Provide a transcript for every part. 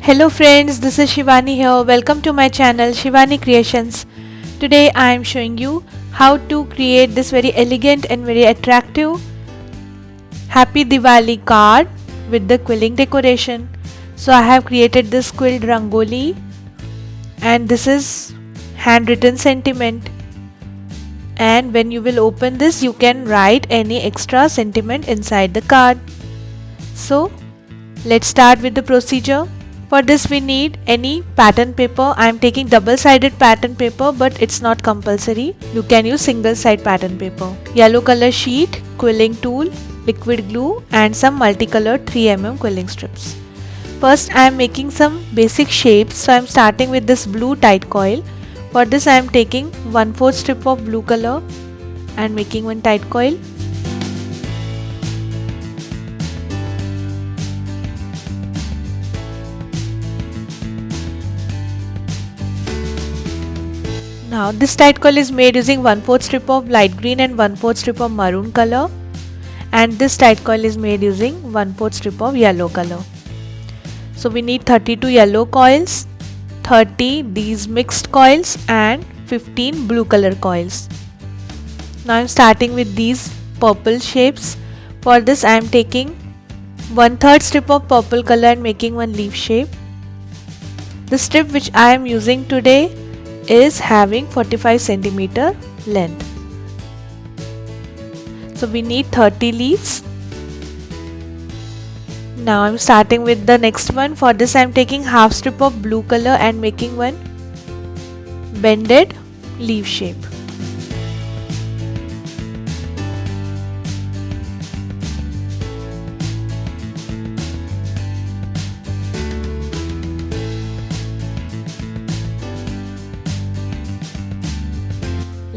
Hello friends, this is Shivani here. Welcome to my channel Shivani Creations. Today I am showing you how to create this very elegant and very attractive Happy Diwali card with the quilling decoration. So I have created this quilled rangoli and this is handwritten sentiment, and when you will open this you can write any extra sentiment inside the card. So let's start with the procedure. For this we need any pattern paper. I am taking double-sided pattern paper, but it's not compulsory. You can use single-side pattern paper. Yellow color sheet, quilling tool, liquid glue and some multicolored 3mm quilling strips. First I am making some basic shapes. So I am starting with this blue tight coil. For this I am taking 1/4 strip of blue color and making one tight coil. Now this tight coil is made using 1/4 strip of light green and 1/4 strip of maroon color, and this tight coil is made using 1/4 strip of yellow color. So we need 32 yellow coils, 30 these mixed coils and 15 blue color coils. Now I am starting with these purple shapes. For this I am taking 1/3 strip of purple color and making one leaf shape. The strip which I am using today is having 45 centimeter length. So we need 30 leaves. Now I'm starting with the next one. For this I'm taking half strip of blue color and making one bended leaf shape.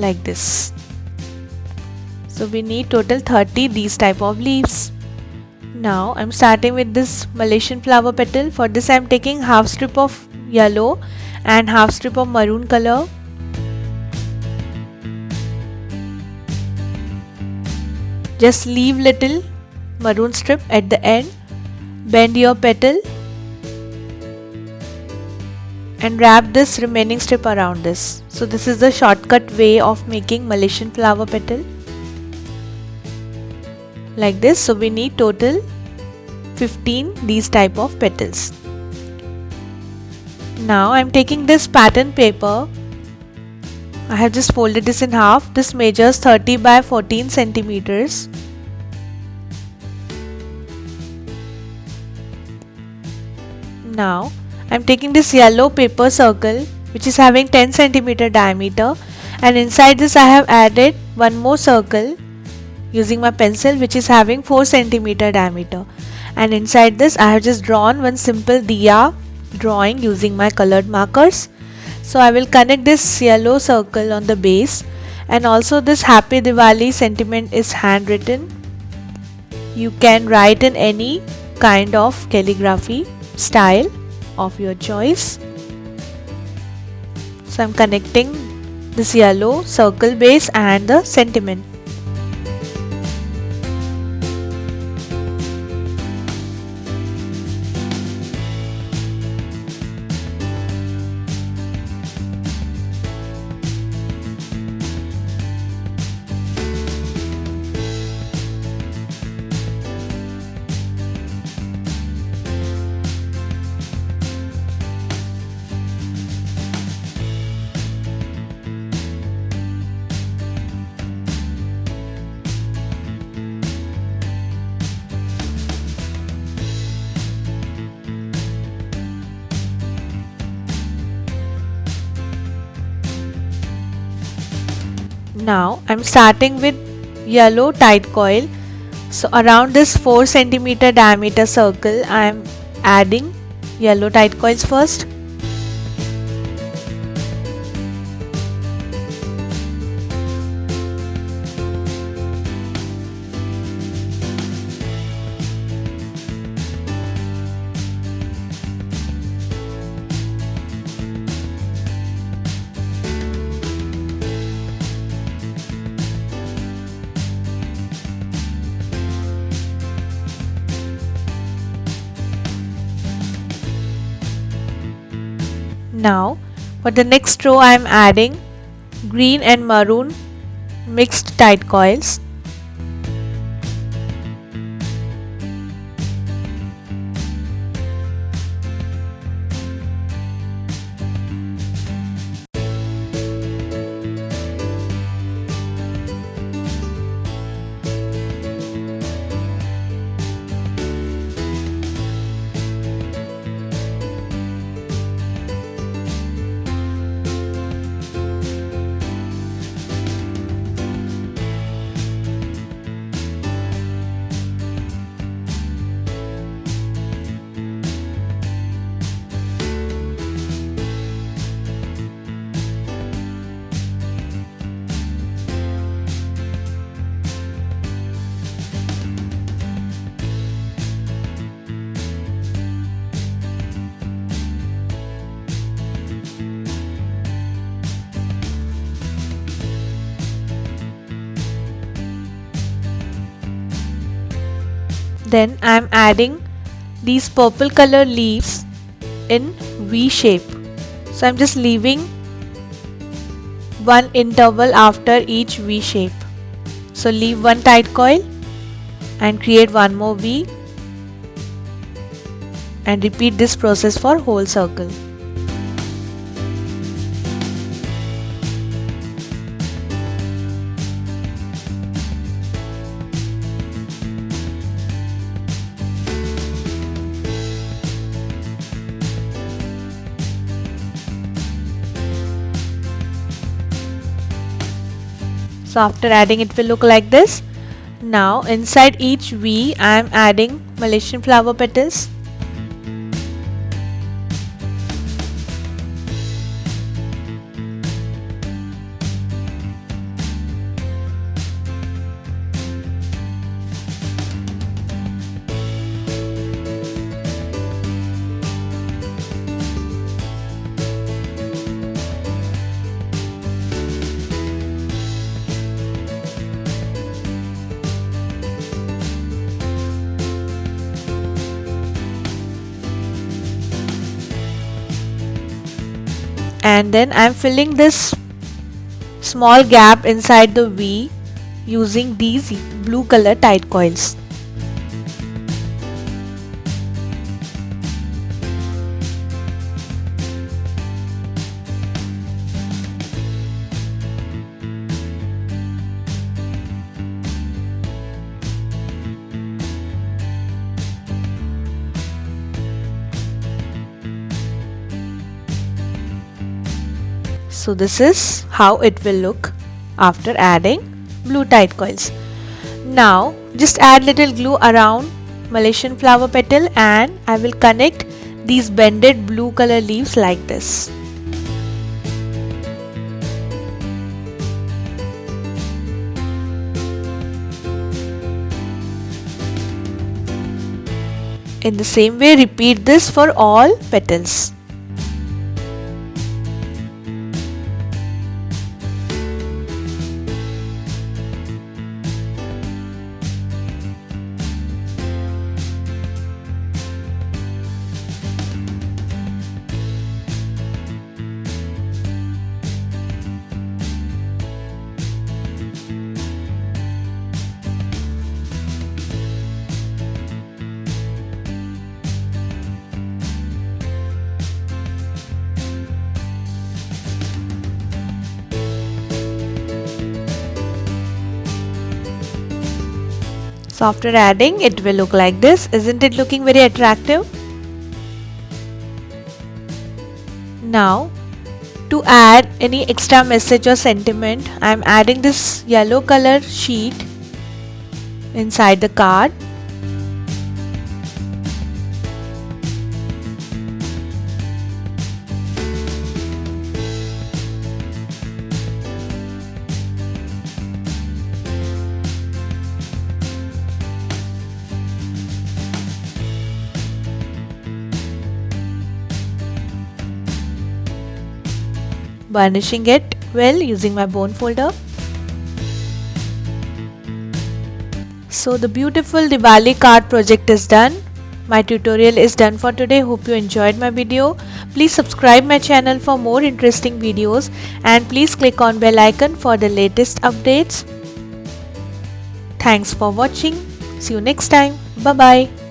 Like this. So we need total 30 these type of leaves. Now I'm starting with this Malaysian flower petal. For this I'm taking half strip of yellow and half strip of maroon color. Just leave little maroon strip at the end. Bend your petal and wrap this remaining strip around this. So this is the shortcut way of making Malaysian flower petal. Like this. So we need total 15 these type of petals. Now I am taking this pattern paper. I have just folded this in half. This measures 30 by 14 centimeters. Now I am taking this yellow paper circle which is having 10 centimeter diameter, and inside this I have added one more circle using my pencil which is having 4 centimeter diameter, and inside this I have just drawn one simple diya drawing using my colored markers. So I will connect this yellow circle on the base, and also this Happy Diwali sentiment is handwritten. You can write in any kind of calligraphy style of your choice. So I'm connecting this yellow circle base and the sentiment. Now I'm starting with yellow tight coil. So around this 4 centimeter diameter circle I am adding yellow tight coils first. Now for the next row I am adding green and maroon mixed tight coils. Then I am adding these purple color leaves in V shape. So I am just leaving one interval after each V shape. So leave one tight coil and create one more V and repeat this process for whole circle. So after adding, it will look like this. Now inside each V I am adding Malaysian flower petals. And then I am filling this small gap inside the V using these blue color tight coils. So this is how it will look after adding blue tight coils. Now just add little glue around Malaysian flower petal and I will connect these bended blue color leaves like this. In the same way, repeat this for all petals. So after adding, it will look like this. Isn't it looking very attractive? Now to add any extra message or sentiment, I am adding this yellow color sheet inside the card. Burnishing it well using my bone folder. So the beautiful Diwali card project is done. My tutorial is done for today. Hope you enjoyed my video. Please subscribe my channel for more interesting videos and please click on bell icon for the latest updates. Thanks for watching. See you next time. Bye bye.